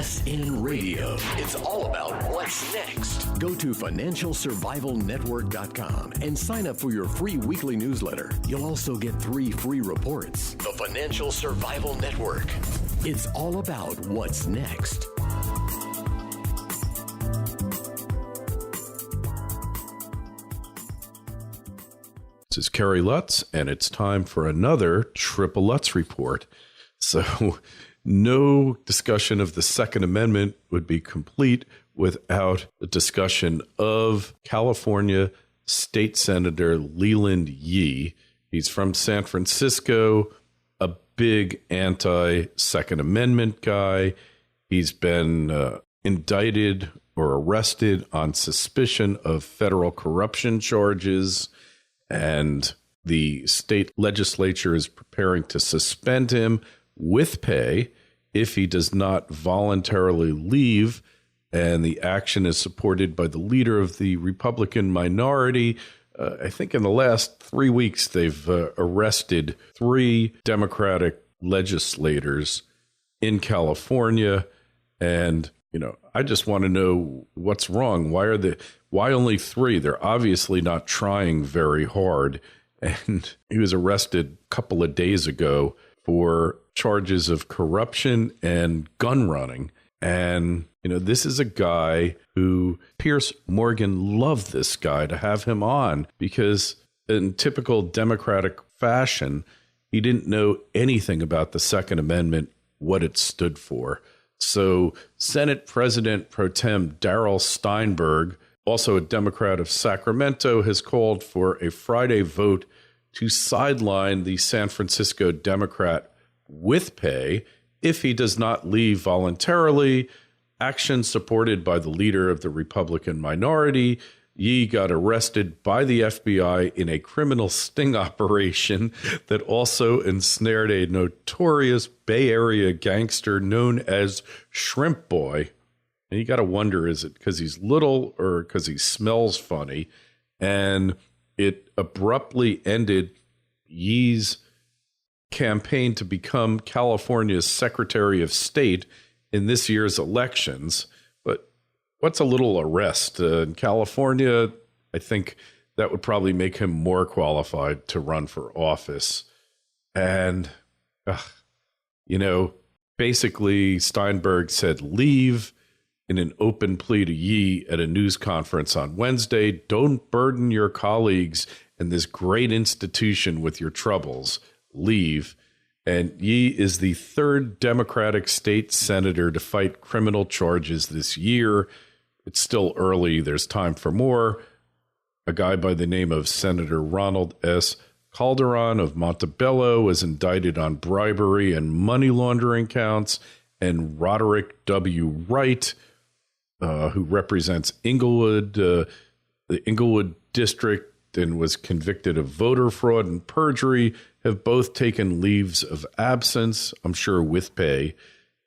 FSN Radio. It's all about what's next. Go to financialsurvivalnetwork.com and sign up for your free weekly newsletter. You'll also get 3 free reports. The Financial Survival Network. It's all about what's next. This is Kerry Lutz, and it's time for another Triple Lutz report. So no discussion of the Second Amendment would be complete without a discussion of California State Senator Leland Yee. He's from San Francisco, a big anti-Second Amendment guy. He's been indicted or arrested on suspicion of federal corruption charges, and the state legislature is preparing to suspend him with pay if he does not voluntarily leave. And the action is supported by the leader of the Republican minority. I think in the last 3 weeks, they've arrested 3 Democratic legislators in California. And, I just want to know what's wrong. Why only 3? They're obviously not trying very hard. And he was arrested a couple of days ago for charges of corruption and gun running. And, this is a guy who Piers Morgan loved this guy to have him on because in typical Democratic fashion, he didn't know anything about the Second Amendment, what it stood for. So Senate President Pro Tem Darrell Steinberg, also a Democrat of Sacramento, has called for a Friday vote to sideline the San Francisco Democrat with pay if he does not leave voluntarily. Action supported by the leader of the Republican minority. Yee got arrested by the FBI in a criminal sting operation that also ensnared a notorious Bay Area gangster known as Shrimp Boy. And you got to wonder, is it because he's little or because he smells funny? And it abruptly ended Yee's campaign to become California's Secretary of State in this year's elections. But what's a little arrest? In California, I think that would probably make him more qualified to run for office. And, basically Steinberg said leave in an open plea to Yee at a news conference on Wednesday. Don't burden your colleagues in this great institution with your troubles. Leave. And Yee is the 3rd Democratic state senator to fight criminal charges this year. It's still early. There's time for more. A guy by the name of Senator Ronald S. Calderon of Montebello was indicted on bribery and money laundering counts. And Roderick W. Wright, who represents Inglewood, the Inglewood district, and was convicted of voter fraud and perjury, have both taken leaves of absence, I'm sure with pay.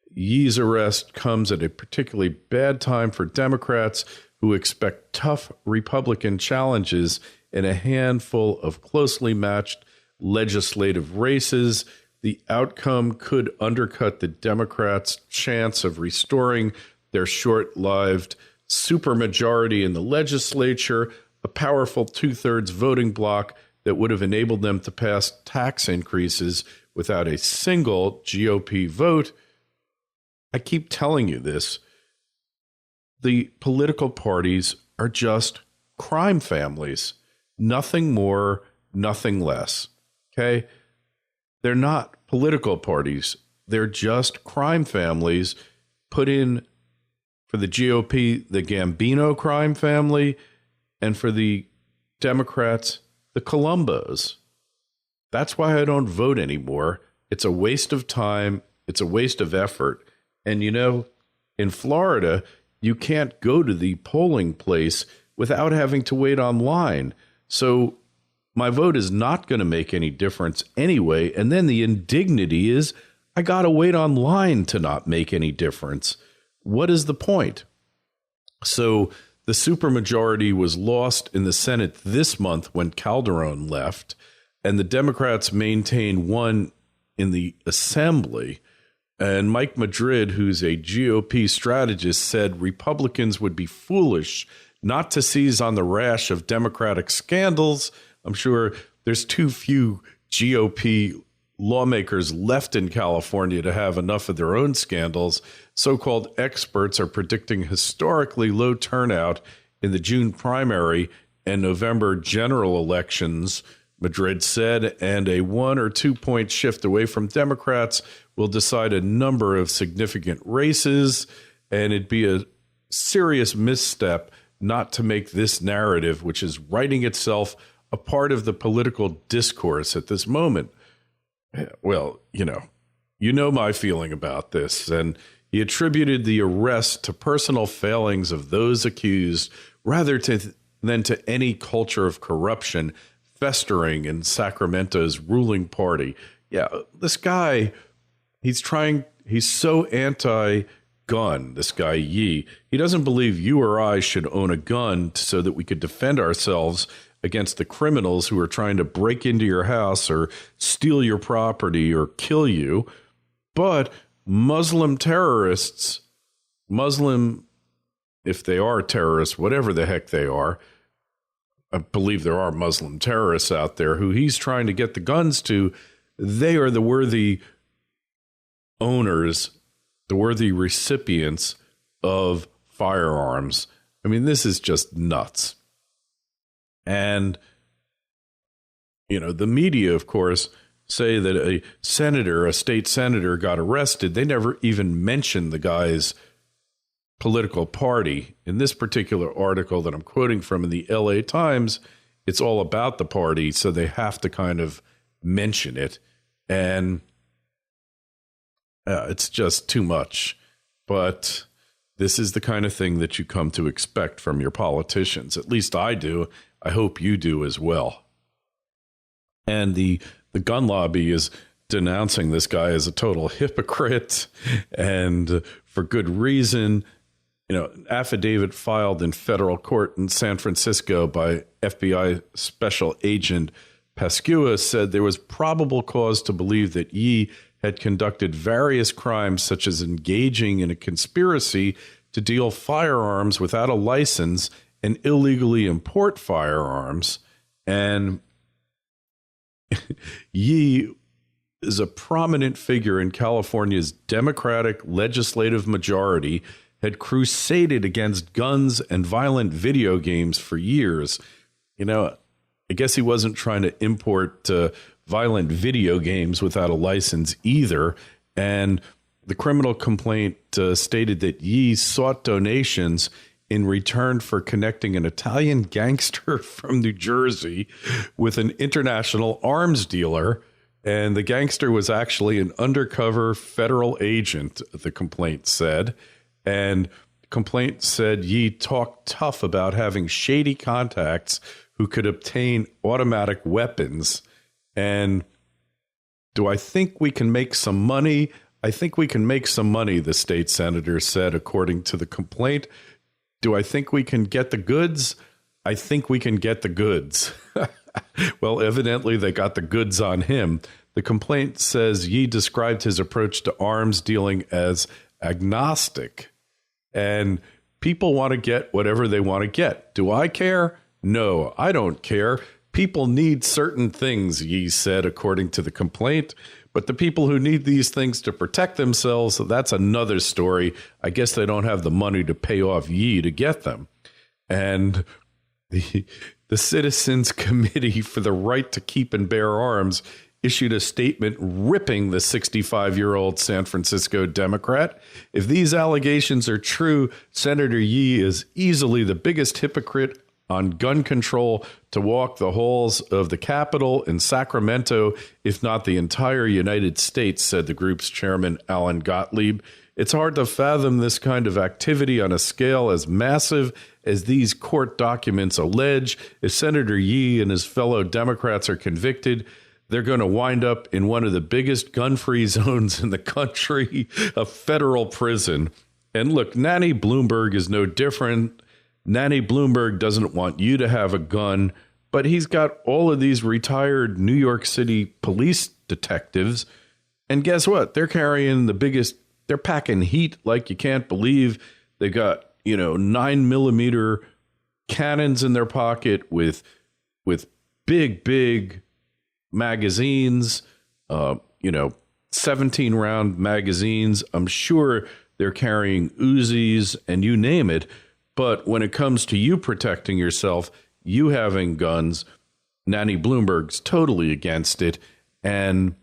Yee's arrest comes at a particularly bad time for Democrats who expect tough Republican challenges in a handful of closely matched legislative races. The outcome could undercut the Democrats' chance of restoring their short-lived supermajority in the legislature, a powerful 2/3 voting bloc that would have enabled them to pass tax increases without a single GOP vote. I keep telling you this. The political parties are just crime families. Nothing more, nothing less. Okay? They're not political parties. They're just crime families put in for the GOP, the Gambino crime family, and for the Democrats, the Columbos. That's why I don't vote anymore. It's a waste of time. It's a waste of effort. And, in Florida, you can't go to the polling place without having to wait online. So my vote is not going to make any difference anyway. And then the indignity is I got to wait online to not make any difference. What is the point? So the supermajority was lost in the Senate this month when Calderon left, and the Democrats maintained one in the Assembly. And Mike Madrid, who's a GOP strategist, said Republicans would be foolish not to seize on the rash of Democratic scandals. I'm sure there's too few GOP lawmakers left in California to have enough of their own scandals. So-called experts are predicting historically low turnout in the June primary and November general elections, Madrid said, and a 1 or 2 point shift away from Democrats will decide a number of significant races, and it'd be a serious misstep not to make this narrative, which is writing itself, a part of the political discourse at this moment. Well, you know my feeling about this, and he attributed the arrest to personal failings of those accused rather than to any culture of corruption festering in Sacramento's ruling party. Yeah, this guy, he's so anti-gun, this guy Yee. He doesn't believe you or I should own a gun so that we could defend ourselves against the criminals who are trying to break into your house or steal your property or kill you. But Muslim terrorists, if they are terrorists, whatever the heck they are, I believe there are Muslim terrorists out there who he's trying to get the guns to. They are the worthy owners, the worthy recipients of firearms. I mean, this is just nuts. And, the media, of course, say that a state senator got arrested. They never even mentioned the guy's political party. In this particular article that I'm quoting from in the LA Times, it's all about the party, so they have to kind of mention it. And it's just too much. But this is the kind of thing that you come to expect from your politicians. At least I do. I hope you do as well. And the gun lobby is denouncing this guy as a total hypocrite, and for good reason. An affidavit filed in federal court in San Francisco by FBI Special Agent Pascua said there was probable cause to believe that Yee had conducted various crimes, such as engaging in a conspiracy to deal firearms without a license and illegally import firearms. And Yee is a prominent figure in California's Democratic legislative majority, had crusaded against guns and violent video games for years. I guess he wasn't trying to import violent video games without a license either. And the criminal complaint stated that Yee sought donations in return for connecting an Italian gangster from New Jersey with an international arms dealer. And the gangster was actually an undercover federal agent, the complaint said. And the complaint said Yee talked tough about having shady contacts who could obtain automatic weapons. And do I think we can make some money? I think we can make some money, the state senator said, according to the complaint. Do I think we can get the goods? I think we can get the goods. Well, evidently they got the goods on him. The complaint says Yee described his approach to arms dealing as agnostic. And people want to get whatever they want to get. Do I care? No, I don't care. People need certain things, Yee said, according to the complaint. But the people who need these things to protect themselves, that's another story. I guess they don't have the money to pay off Yee to get them. And the Citizens Committee for the Right to Keep and Bear Arms issued a statement ripping the 65-year-old San Francisco Democrat. If these allegations are true, Senator Yee is easily the biggest hypocrite on gun control to walk the halls of the Capitol in Sacramento, if not the entire United States, said the group's chairman, Alan Gottlieb. It's hard to fathom this kind of activity on a scale as massive as these court documents allege. If Senator Yee and his fellow Democrats are convicted, they're going to wind up in one of the biggest gun-free zones in the country, a federal prison. And look, Nanny Bloomberg is no different. Nanny Bloomberg doesn't want you to have a gun, but he's got all of these retired New York City police detectives And guess what? They're carrying they're packing heat like you can't believe. They got, 9mm cannons in their pocket with big magazines, 17 round magazines. I'm sure they're carrying Uzis and you name it. But when it comes to you protecting yourself, you having guns, Nanny Bloomberg's totally against it. And,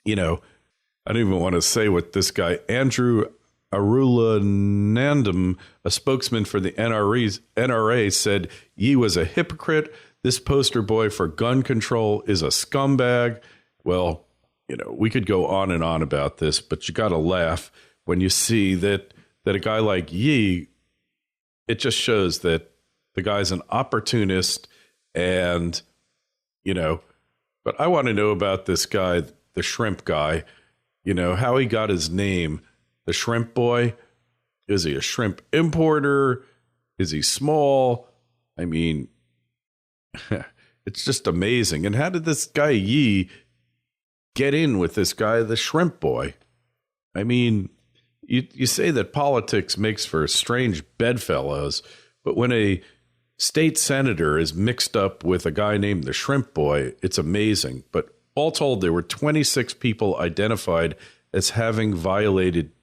I don't even want to say what this guy, Andrew Arulanandam, a spokesman for the NRA, said Yee was a hypocrite. This poster boy for gun control is a scumbag. Well, we could go on and on about this, but you got to laugh when you see that a guy like Yee, it just shows that the guy's an opportunist. And, but I want to know about this guy, the shrimp guy, how he got his name, the shrimp boy. Is he a shrimp importer? Is he small? I mean, it's just amazing. And how did this guy Yee get in with this guy, the shrimp boy? I mean, you say that politics makes for strange bedfellows, but when a state senator is mixed up with a guy named the shrimp boy, it's amazing. But all told, there were 26 people identified as having violated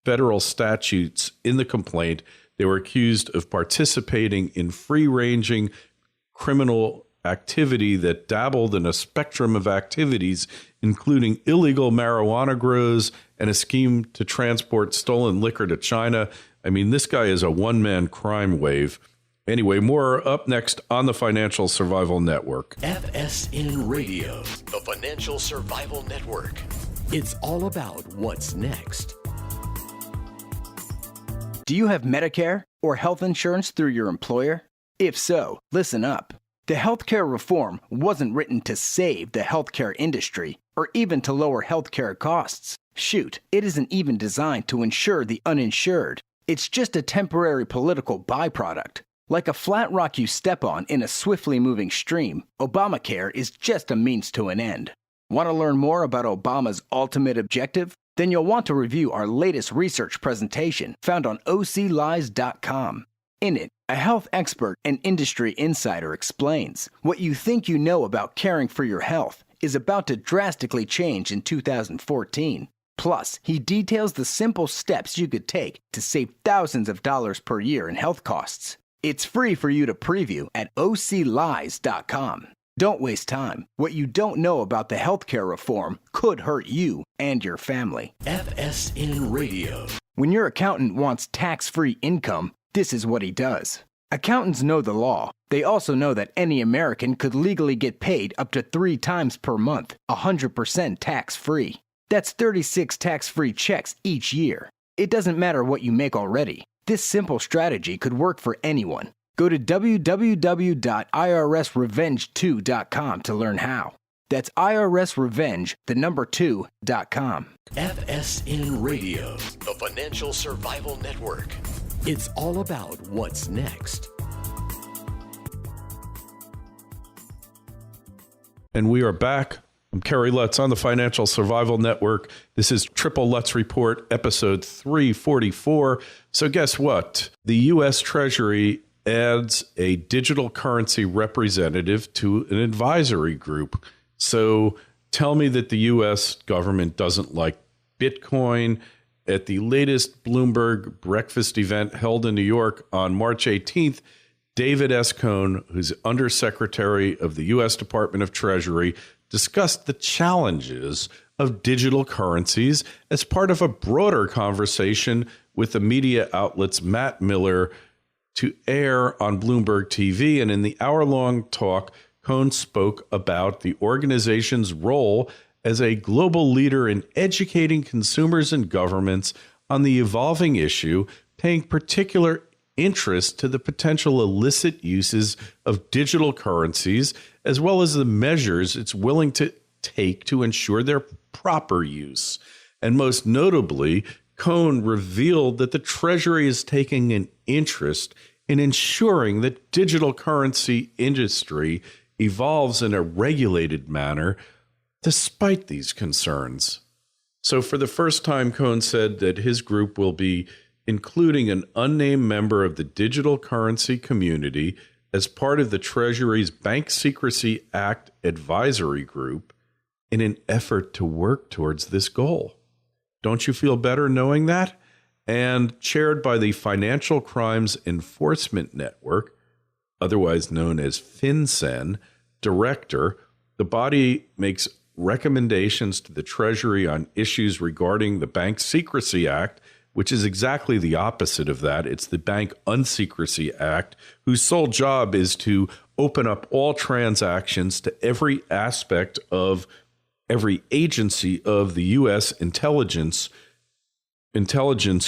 federal statutes in the complaint. They were accused of participating in free-ranging criminal activity that dabbled in a spectrum of activities, including illegal marijuana grows and a scheme to transport stolen liquor to China. I mean, this guy is a one-man crime wave. Anyway, more up next on the Financial Survival Network. FSN Radio, the Financial Survival Network. It's all about what's next. Do you have Medicare or health insurance through your employer? If so, listen up. The healthcare reform wasn't written to save the healthcare industry or even to lower healthcare costs. Shoot, it isn't even designed to insure the uninsured. It's just a temporary political byproduct. Like a flat rock you step on in a swiftly moving stream, Obamacare is just a means to an end. Want to learn more about Obama's ultimate objective? Then you'll want to review our latest research presentation found on oclies.com. In it, a health expert and industry insider explains what you think you know about caring for your health is about to drastically change in 2014. Plus, he details the simple steps you could take to save thousands of dollars per year in health costs. It's free for you to preview at oclies.com. Don't waste time. What you don't know about the healthcare reform could hurt you and your family. FSN Radio. When your accountant wants tax-free income, this is what he does. Accountants know the law. They also know that any American could legally get paid up to 3 times per month, 100% tax-free. That's 36 tax-free checks each year. It doesn't matter what you make already. This simple strategy could work for anyone. Go to www.irsrevenge2.com to learn how. That's irsrevenge2.com. FSN Radio, the Financial Survival Network. It's all about what's next. And we are back. I'm Kerry Lutz on the Financial Survival Network. This is Triple Lutz Report, episode 344. So guess what? The U.S. Treasury adds a digital currency representative to an advisory group. So tell me that the U.S. government doesn't like Bitcoin. At the latest Bloomberg breakfast event held in New York on March 18th, David S. Cohn, who's Undersecretary of the U.S. Department of Treasury, discussed the challenges of digital currencies as part of a broader conversation with the media outlets Matt Miller to air on Bloomberg TV. And in the hour-long talk, Cohn spoke about the organization's role as a global leader in educating consumers and governments on the evolving issue, paying particular interest to the potential illicit uses of digital currencies, as well as the measures it's willing to take to ensure their proper use. And most notably, Cohn revealed that the Treasury is taking an interest in ensuring that digital currency industry evolves in a regulated manner despite these concerns. So for the first time, Cohn said that his group will be including an unnamed member of the digital currency community as part of the Treasury's Bank Secrecy Act advisory group in an effort to work towards this goal. Don't you feel better knowing that? And chaired by the Financial Crimes Enforcement Network, otherwise known as FinCEN, director, the body makes recommendations to the Treasury on issues regarding the Bank Secrecy Act, which is exactly the opposite of that. It's the Bank Unsecrecy Act, whose sole job is to open up all transactions to every aspect of every agency of the U.S. intelligence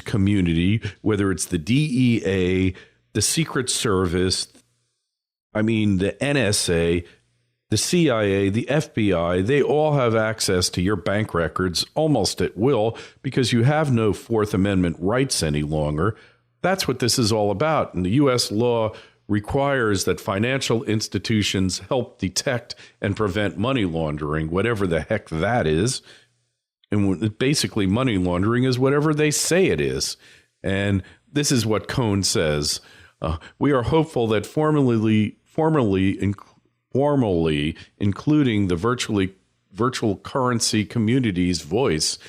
community, whether it's the DEA, the Secret Service, the NSA, the CIA, the FBI. They all have access to your bank records almost at will because you have no Fourth Amendment rights any longer. That's what this is all about. And the U.S. law requires that financial institutions help detect and prevent money laundering, whatever the heck that is. And basically, money laundering is whatever they say it is. And this is what Cohn says. We are hopeful that formally including the virtual currency community's voice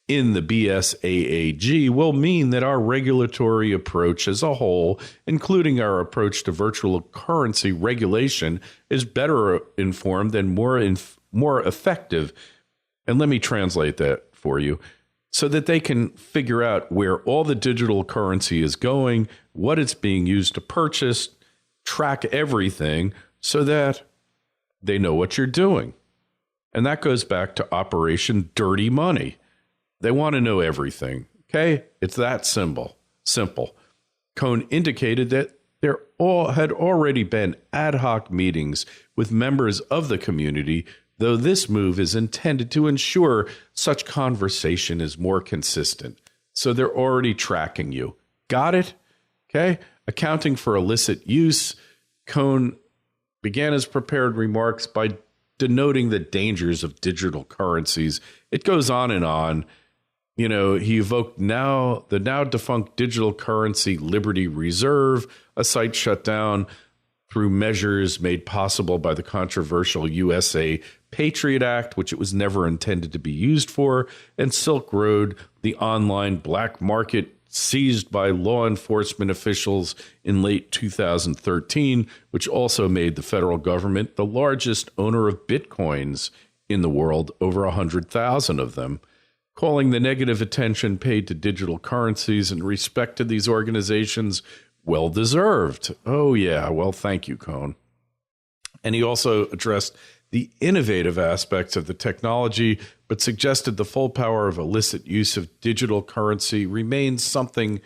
in the BSAAG will mean that our regulatory approach as a whole, including our approach to virtual currency regulation, is better informed and more effective. And let me translate that for you so that they can figure out where all the digital currency is going, what it's being used to purchase, track everything so that they know what you're doing. And that goes back to Operation Dirty Money. They want to know everything. Okay? It's that simple. Cohn indicated that there had already been ad hoc meetings with members of the community, though this move is intended to ensure such conversation is more consistent. So they're already tracking you. Got it? Okay? Accounting for illicit use, Cohn began his prepared remarks by denoting the dangers of digital currencies. It goes on and on. You know, he evoked the now defunct digital currency Liberty Reserve, a site shut down through measures made possible by the controversial USA Patriot Act, which it was never intended to be used for, and Silk Road, the online black market seized by law enforcement officials in late 2013, which also made the federal government the largest owner of Bitcoins in the world, over 100,000 of them, calling the negative attention paid to digital currencies in respect to these organizations well-deserved. Oh, yeah. Well, thank you, Cohn. And he also addressed the innovative aspects of the technology, but suggested the full power of illicit use of digital currency remains something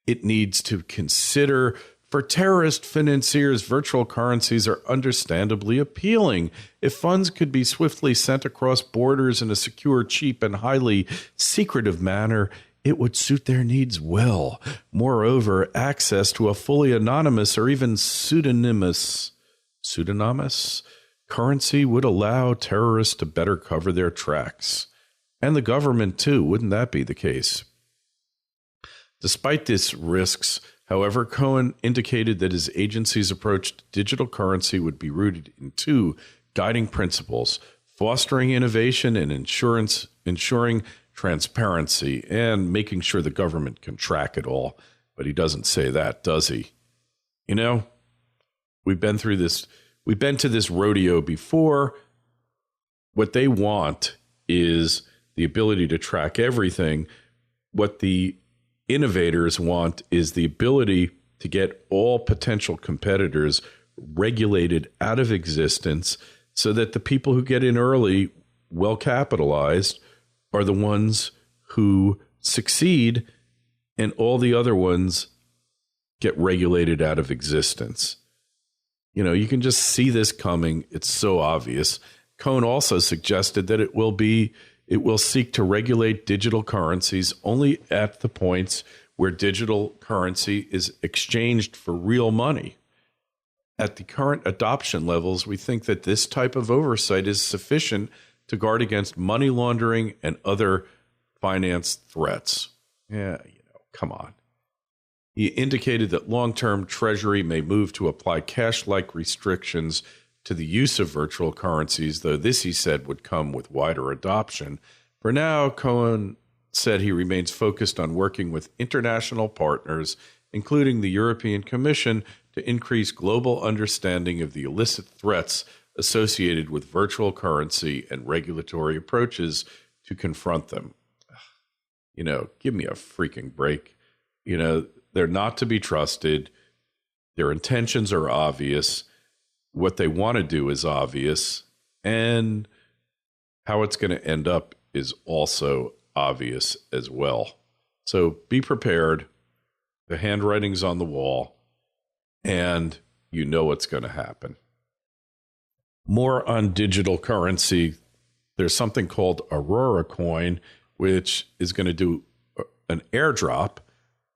it needs to consider. For terrorist financiers, virtual currencies are understandably appealing. If funds could be swiftly sent across borders in a secure, cheap, and highly secretive manner, it would suit their needs well. Moreover, access to a fully anonymous or even pseudonymous currency would allow terrorists to better cover their tracks. And the government, too. Wouldn't that be the case? Despite these risks, however, Cohn indicated that his agency's approach to digital currency would be rooted in two guiding principles: fostering innovation and ensuring transparency, and making sure the government can track it all. But he doesn't say that, does he? You know, we've been through this. We've been to this rodeo before. What they want is the ability to track everything. What the innovators want is the ability to get all potential competitors regulated out of existence so that the people who get in early, well capitalized, are the ones who succeed, and all the other ones get regulated out of existence. You know, you can just see this coming. It's so obvious. Cohn also suggested that it will seek to regulate digital currencies only at the points where digital currency is exchanged for real money. At the current adoption levels, we think that this type of oversight is sufficient to guard against money laundering and other finance threats. Yeah, come on. He indicated that long-term Treasury may move to apply cash-like restrictions to the use of virtual currencies, though this, he said, would come with wider adoption. For now, Cohen said he remains focused on working with international partners, including the European Commission, to increase global understanding of the illicit threats associated with virtual currency and regulatory approaches to confront them. Give me a freaking break. They're not to be trusted. Their intentions are obvious. What they want to do is obvious. And how it's going to end up is also obvious as well. So be prepared. The handwriting's on the wall, and you know what's going to happen. More on digital currency. There's something called Auroracoin, which is going to do an airdrop.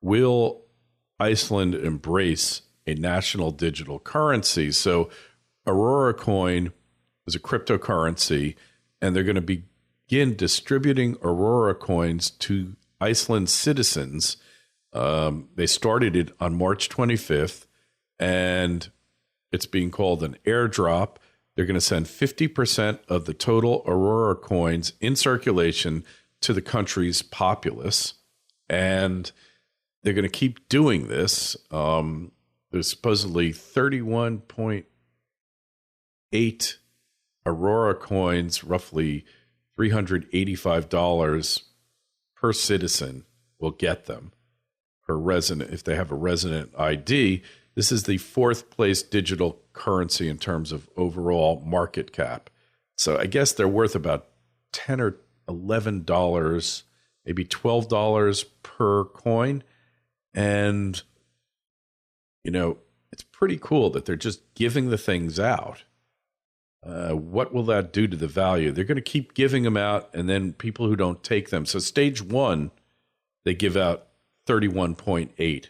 Will Iceland embrace a national digital currency? So Auroracoin is a cryptocurrency, and they're going to begin distributing Auroracoins to Iceland citizens. They started it on March 25th, and it's being called an airdrop. They're going to send 50% of the total Auroracoins in circulation to the country's populace, and they're going to keep doing this. There's supposedly 31.8 Auroracoins, roughly $385 per citizen will get them per resident if they have a resident ID. This is the fourth place digital currency in terms of overall market cap. So I guess they're worth about $10 or $11, maybe $12 per coin. And, it's pretty cool that they're just giving the things out. What will that do to the value? They're going to keep giving them out, and then people who don't take them. So stage one, they give out 31.8.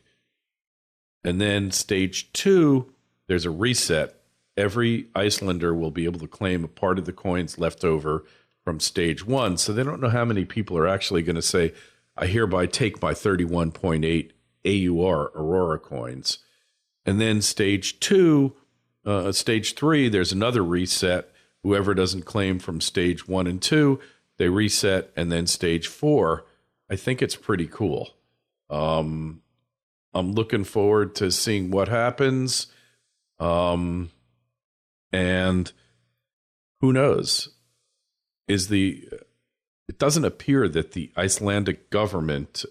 And then stage two, there's a reset. Every Icelander will be able to claim a part of the coins left over from stage one. So they don't know how many people are actually going to say, I hereby take my 31.8 AUR Aurora coins. And then stage two, stage three, there's another reset. Whoever doesn't claim from stage 1 and 2, they reset. And then stage 4, I think it's pretty cool. I'm looking forward to seeing what happens. And who knows? It doesn't appear that the Icelandic government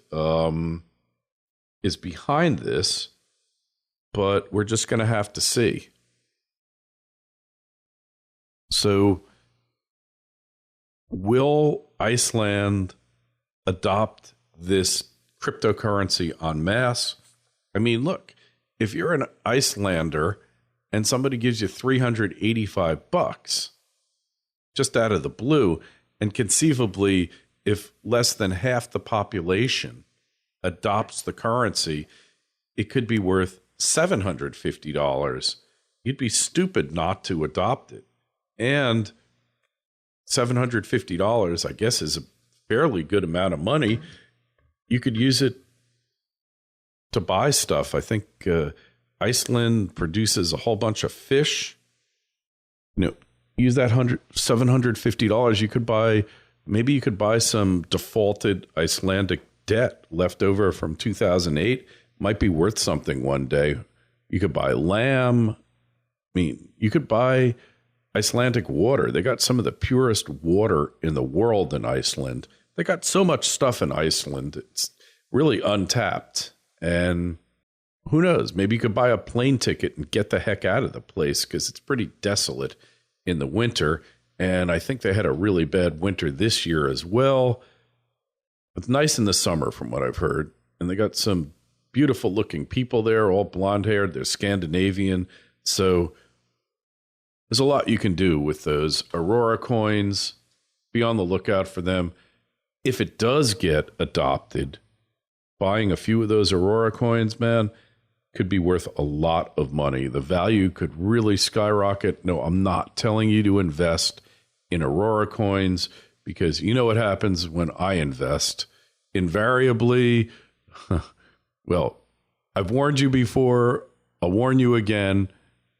is behind this, but we're just going to have to see. So, will Iceland adopt this cryptocurrency en masse? I mean, look, if you're an Icelander and somebody gives you $385 just out of the blue, and conceivably, if less than half the population adopts the currency, it could be worth $750. You'd be stupid not to adopt it. And $750, I guess, is a fairly good amount of money. You could use it to buy stuff. I think Iceland produces a whole bunch of fish. Use that $750. You could buy some defaulted Icelandic debt left over from 2008. Might be worth something one day. You could buy lamb. You could buy Icelandic water. They got some of the purest water in the world in Iceland. They got so much stuff in Iceland. It's really untapped. And who knows? Maybe you could buy a plane ticket and get the heck out of the place, because it's pretty desolate in the winter. And I think they had a really bad winter this year as well. It's nice in the summer from what I've heard. And they got some beautiful looking people there, all blonde haired. They're Scandinavian. So there's a lot you can do with those Auroracoins. Be on the lookout for them. If it does get adopted, buying a few of those Auroracoins, man, could be worth a lot of money. The value could really skyrocket. No, I'm not telling you to invest in Auroracoins, because you know what happens when I invest. Invariably, well, I've warned you before, I'll warn you again,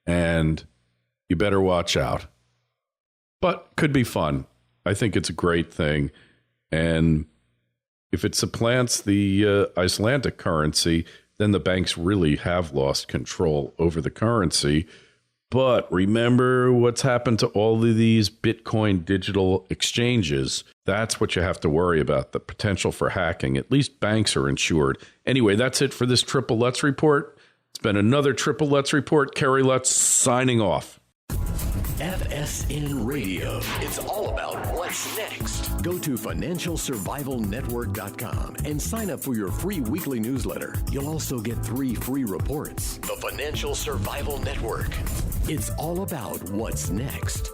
and you better watch out. But could be fun. I think it's a great thing. And if it supplants the Icelandic currency, then the banks really have lost control over the currency. But remember what's happened to all of these Bitcoin digital exchanges. That's what you have to worry about, the potential for hacking. At least banks are insured. Anyway, that's it for this Triple Lutz Report. It's been another Triple Lutz Report. Kerry Lutz signing off. FSN Radio. It's all about what's next. Go to financialsurvivalnetwork.com and sign up for your free weekly newsletter. You'll also get 3 free reports. The Financial Survival Network. It's all about what's next.